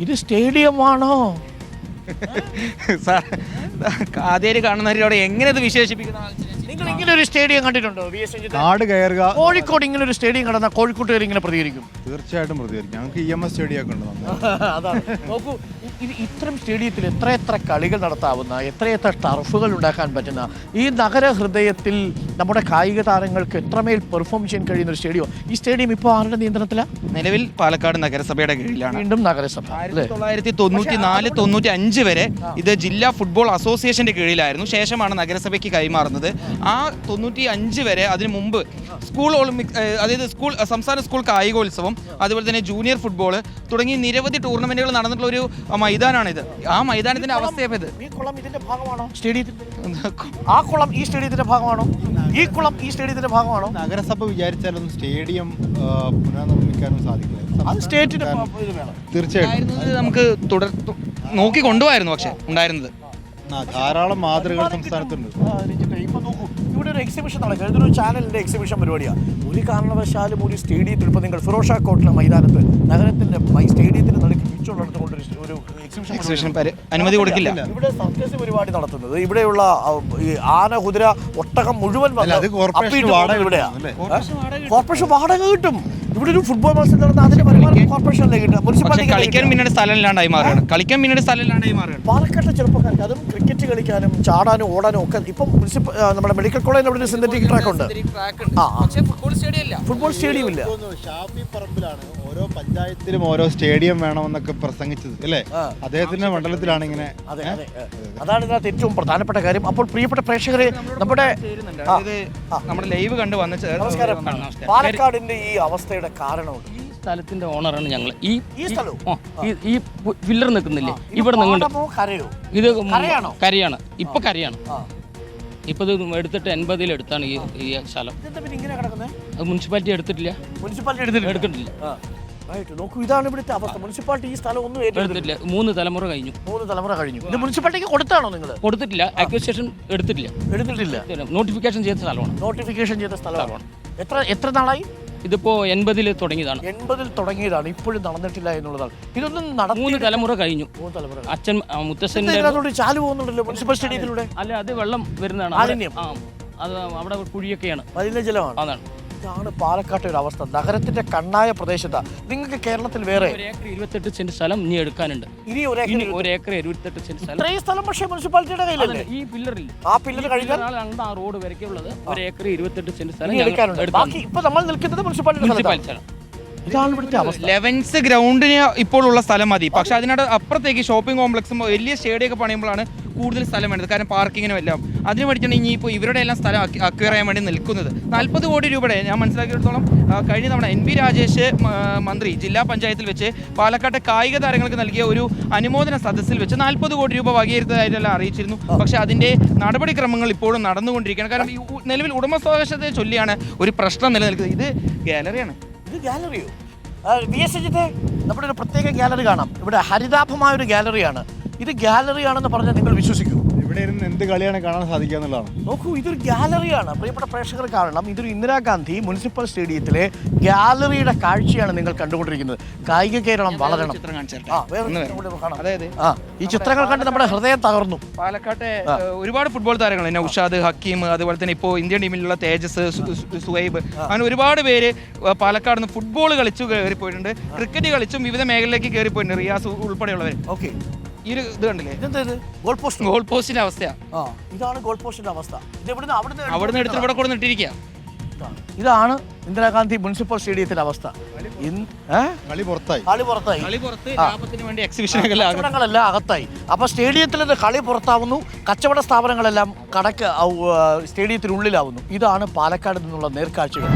ഇത് സ്റ്റേഡിയമാണോ? ആദ്യമായിട്ട് കാണുന്നവരോട് എങ്ങനെ ഇത് വിശേഷിപ്പിക്കുന്ന? നിങ്ങൾ ഇങ്ങനെ ഒരു സ്റ്റേഡിയം കണ്ടിട്ടുണ്ടോ? നാട് കയറുക. കോഴിക്കോട് ഇങ്ങനെ ഒരു സ്റ്റേഡിയം കടന്നാൽ കോഴിക്കോട്ടുകാർ ഇങ്ങനെ പ്രതികരിക്കും. തീർച്ചയായിട്ടും പ്രതികരിക്കും. ഞങ്ങൾക്ക് EMS സ്റ്റേഡിയം ഒക്കെ ഉണ്ട്. അതാണ്. നോക്കൂ, ഇത്തരം സ്റ്റേഡിയത്തിൽ എത്രയെത്ര കളികൾ നടത്താവുന്ന, എത്രയെത്ര ടർഫുകൾ ഉണ്ടാക്കാൻ പറ്റുന്ന, ഈ നഗര ഹൃദയത്തിൽ നമ്മുടെ കായിക താരങ്ങൾക്ക് എത്രമേൽ പെർഫോം ചെയ്യാൻ കഴിയുന്ന ഒരു സ്റ്റേഡിയം. ഈ സ്റ്റേഡിയം ഇപ്പോൾ ആരുടെ നിയന്ത്രണത്തിലാണ്? നിലവിൽ പാലക്കാട് നഗരസഭയുടെ കീഴിലാണ്. വീണ്ടും നഗരസഭ. 1994-95 വരെ ഇത് ജില്ലാ ഫുട്ബോൾ അസോസിയേഷന്റെ കീഴിലായിരുന്നു. ശേഷമാണ് നഗരസഭയ്ക്ക് കൈമാറുന്നത്. ആ 95 വരെ, അതിനു മുമ്പ് സ്കൂൾ ഒളിമ്പിക്സ്, അതായത് സംസ്ഥാന സ്കൂൾ കായികോത്സവം, അതുപോലെ തന്നെ ജൂനിയർ ഫുട്ബോൾ തുടങ്ങി നിരവധി ടൂർണമെന്റുകൾ നടന്നിട്ടുള്ള ഒരു മൈതാനാണിത്. ആ മൈതാനത്തിന്റെ അവസ്ഥയത്. ഈ കുളം ഇതിന്റെ ഭാഗമാണോ? സ്റ്റേഡിയത്തിന്റെ ആ കുളം ഈ സ്റ്റേഡിയത്തിന്റെ ഭാഗമാണോ? ഈ കുളം ഈ സ്റ്റേഡിയത്തിന്റെ ഭാഗമാണോ? നഗരസഭ വിചാരിച്ചാലൊന്നും സ്റ്റേഡിയം പുനർനിർമ്മിക്കാനും സാധിക്കില്ല. അത് സ്റ്റേറ്റിന് തീർച്ചയായിട്ടും നമുക്ക് നോക്കി കൊണ്ടുപോയായിരുന്നു. പക്ഷെ ഉണ്ടായിരുന്നത് ധാരാളം മാതൃകകൾ സംസ്ഥാനത്തുണ്ട്. ഇപ്പൊ നോക്കൂ, ഇവിടെ ഒരു എക്സിബിഷൻ നടക്കുക. ഇതൊരു ചാനലിന്റെ എക്സിബിഷൻ പരിപാടിയാണ്. ഒരു കാരണവശാലും ഒരു സ്റ്റേഡിയത്തിൽ ഇപ്പോൾ നിങ്ങൾ ഫിറോഷ കോട്ടിലെ മൈതാനത്ത് നഗരത്തിന്റെ സ്റ്റേഡിയത്തിന് നടുക്ക് പിച്ചുള്ളടത്തുകൊണ്ട് ഒരു എക്സിബിഷൻ അനുമതി കൊടുക്കില്ല. ഇവിടെ സർക്കസ് പരിപാടി നടത്തുന്നത് ഇവിടെയുള്ള ഈ ആന, കുതിര, ഒട്ടകം മുഴുവൻ കോർപ്പറേഷൻ വാടക കിട്ടും. ഇവിടെ ഒരു ഫുട്ബോൾ മത്സരം നടന്ന അതിന്റെ വരുമാനം കോർപ്പറേഷനിലേക്ക് കിട്ടും. മുനിസിപ്പാലിറ്റി കളിക്കാൻ പിന്നീട് സ്ഥലം ഇല്ലാണ്ടായി മാറുകയാണ്. പാലക്കാട്ടെ ചെറുപ്പക്കാർക്ക് അതും ക്രിക്കറ്റ് കളിക്കാനും ചാടാനും ഓടാനും ഒക്കെ ഇപ്പം നമ്മുടെ മെഡിക്കൽ കോളേജിൽ അവിടെ ഒരു സിന്തറ്റിക് ട്രാക്ക് ഉണ്ട്. ഫുട്ബോൾ സ്റ്റേഡിയം ഇല്ല. ഷാഫി പറമ്പിലാണ് ഓരോ പഞ്ചായത്തിലും ഓരോ സ്റ്റേഡിയം വേണമെന്നൊക്കെ പ്രസംഗിച്ചത് അല്ലേ? അദ്ദേഹത്തിന്റെ മണ്ഡലത്തിലാണ് ഇങ്ങനെ. അതാണ് ഇതിനകത്ത് ഏറ്റവും പ്രധാനപ്പെട്ട കാര്യം. അപ്പോൾ പ്രിയപ്പെട്ട പ്രേക്ഷകരെ, നമ്മുടെ ലൈവ് കണ്ടു വന്ന നമസ്കാരം. പാലക്കാടിന്റെ ഈ അവസ്ഥയുടെ കാരണമുണ്ട്. ഈ സ്ഥലത്തിന്റെ ഓണറാണ് ഞങ്ങൾ. ഈ ഫില്ലർ നിൽക്കുന്നില്ലേ ഇവിടെ നിങ്ങളുടെ ഇത് കരയാണ്. ഇപ്പൊ കരയാണ്. ഇപ്പൊ ഇത് എടുത്തിട്ട് 80-ൽ എടുത്താണ് ഈ സ്ഥലം. അത് മുനിസിപ്പാലിറ്റി എടുത്തിട്ടില്ല. എടുത്തിട്ടില്ല. നോക്കൂ, ഇതാണ് ഇവിടുത്തെ അവസ്ഥ. മുനിസിപ്പാലിറ്റി ഈ സ്ഥലം ഒന്നും എടുത്തിട്ടില്ല. 3 തലമുറ കഴിഞ്ഞു. ഇത് മുനിസിപ്പാലിറ്റിക്ക് കൊടുത്താണോ നിങ്ങൾ? കൊടുത്തിട്ടില്ല. അക്വിസിഷൻ എടുത്തിട്ടില്ല. നോട്ടിഫിക്കേഷൻ ചെയ്ത സ്ഥലമാണ്. എത്ര നാളായി? ഇതിപ്പോ 80-ൽ തുടങ്ങിയതാണ്. 80-ൽ തുടങ്ങിയതാണ്, ഇപ്പോഴും നടന്നിട്ടില്ല എന്നുള്ളതാണ്. ഇതൊന്നും 3 തലമുറ കഴിഞ്ഞു. അച്ഛൻ മുത്തശ്ശന്റെ ചാലു പോകുന്നുണ്ടല്ലോ മുനിസിപ്പൽ സ്റ്റേഡിയത്തിലൂടെ. അല്ല, അത് വെള്ളം വരുന്നതാണ്. അത് അവിടെ കുഴിയൊക്കെയാണ്, മലിനജലമാണ്. അതാണ്. ഇതാണ് പാലക്കാട്ടെ ഒരു അവസ്ഥ. നഗരത്തിന്റെ കണ്ണായ പ്രദേശത്താണ്. നിങ്ങൾക്ക് കേരളത്തിൽ വേറെ 1 ഏക്കർ 28 സെന്റ് സ്ഥലം ഇനി എടുക്കാനുണ്ട്. ഇനി 1 ഏക്കർ 28 സെന്റ് സ്ഥലം. ഇത്രയും സ്ഥലം പക്ഷേ മുനിസിപ്പാലിറ്റിയുടെ കയ്യിലല്ലേ? ഈ പില്ലറിൽ ആ പില്ലർ കഴിഞ്ഞാൽ ആ റോഡ് വരയ്ക്കുള്ളത് 1 ഏക്കർ 28 സെന്റ് സ്ഥലം എടുക്കാനുണ്ട്. ബാക്കി ഇപ്പൊ നമ്മൾ നിൽക്കുന്നത് മുനിസിപ്പാലിറ്റി. ഇതാണ് ഇവിടുത്തെ അവസ്ഥ. ലെവൻസ് ഗ്രൗണ്ടിന് ഇപ്പോൾ ഉള്ള സ്ഥലം മതി. പക്ഷെ അതിനോട് അപ്പുറത്തേക്ക് ഷോപ്പിംഗ് കോംപ്ലക്സും വലിയ സ്റ്റേഡിയം ഒക്കെ പണിയുമ്പോഴാണ് കൂടുതൽ സ്ഥലം വേണ്ടത്. കാരണം പാർക്കിങ്ങിനും എല്ലാം അതിന് വേണ്ടിയിട്ടാണ് ഇനിയിപ്പോൾ ഇവരുടെ എല്ലാം സ്ഥലം അക്വയർ ചെയ്യാൻ വേണ്ടി നിൽക്കുന്നത്. 40 കോടി രൂപയുടെ ഞാൻ മനസ്സിലാക്കിയിടത്തോളം കഴിഞ്ഞ തവണ NB രാജേഷ് മന്ത്രി ജില്ലാ പഞ്ചായത്തിൽ വെച്ച് പാലക്കാട്ടെ കായിക താരങ്ങൾക്ക് നൽകിയ ഒരു അനുമോദന സദസ്സിൽ വെച്ച് 40 കോടി രൂപ വകയിരുത്തതായിട്ടെല്ലാം അറിയിച്ചിരുന്നു. പക്ഷേ അതിൻ്റെ നടപടിക്രമങ്ങൾ ഇപ്പോഴും നടന്നുകൊണ്ടിരിക്കുകയാണ്. കാരണം നിലവിൽ ഉടമസ്ഥാവകാശത്തെ ചൊല്ലിയാണ് ഒരു പ്രശ്നം നിലനിൽക്കുന്നത്. ഇത് ഗാലറിയാണ്. ഇത് ഗാലറിയോ? നമ്മുടെ ഒരു പ്രത്യേക ഗാലറി കാണാം. ഇവിടെ ഹരിതാഭമായ ഒരു ഗാലറിയാണ്. ഇത് ഗാലറിയാണെന്ന് പറഞ്ഞാൽ നിങ്ങൾ വിശ്വസിക്കൂ? ഇവിടെ ഇരുന്ന് എന്ത് കളിയാണ് കാണാൻ സാധിക്കുക എന്നുള്ളതാണ്. നോക്കൂ, ഇതൊരു ഗാലറിയാണ്. പ്രിയപ്പെട്ട പ്രേക്ഷകർ കാണണം, ഇതൊരു ഇന്ദിരാഗാന്ധി മുനിസിപ്പൽ സ്റ്റേഡിയത്തിലെ ഗാലറിയുടെ കാഴ്ചയാണ് നിങ്ങൾ കണ്ടുകൊണ്ടിരിക്കുന്നത്. കായിക കേരളം വളരണം. ഈ ചിത്രങ്ങൾ കണ്ട് നമ്മുടെ ഹൃദയം തകർന്നു. പാലക്കാട്ടെ ഒരുപാട് ഫുട്ബോൾ താരങ്ങൾ, നൗഷാദ്, ഹക്കീം, അതുപോലെ തന്നെ ഇപ്പോൾ ഇന്ത്യൻ ടീമിലുള്ള തേജസ്, സുഹൈബ്, അങ്ങനെ ഒരുപാട് പേര് പാലക്കാട് നിന്ന് ഫുട്ബോൾ കളിച്ചു കയറിപ്പോയിട്ടുണ്ട്. ക്രിക്കറ്റ് കളിച്ചും വിവിധ മേഖലയിലേക്ക് കയറിപ്പോയിട്ടുണ്ട്. റിയാസ് ഉൾപ്പെടെയുള്ളവർ. ഓക്കെ, ഈ ഒരു ഇത് കണ്ടില്ലേ? ഗോൾ പോസ്റ്റിന്റെ അവസ്ഥയാണ്. ഇതാണ് ഗോൾ പോസ്റ്റിന്റെ അവസ്ഥ. അവിടുന്ന് എടുത്ത് ഇവിടെ കൊണ്ട് ഇട്ടിരിക്കുക. ഇതാണ് ഇന്ദിരാഗാന്ധി മുനിസിപ്പൽ സ്റ്റേഡിയത്തിന്റെ അവസ്ഥ. കളി പുറത്തായി. കച്ചവടങ്ങളെല്ലാം അകത്തായി. അപ്പൊ സ്റ്റേഡിയത്തിൽ നിന്ന് കളി പുറത്താവുന്നു, കച്ചവട സ്ഥാപനങ്ങളെല്ലാം സ്റ്റേഡിയത്തിനുള്ളിലാവുന്നു. ഇതാണ് പാലക്കാട് നിന്നുള്ള നേർക്കാഴ്ചകൾ.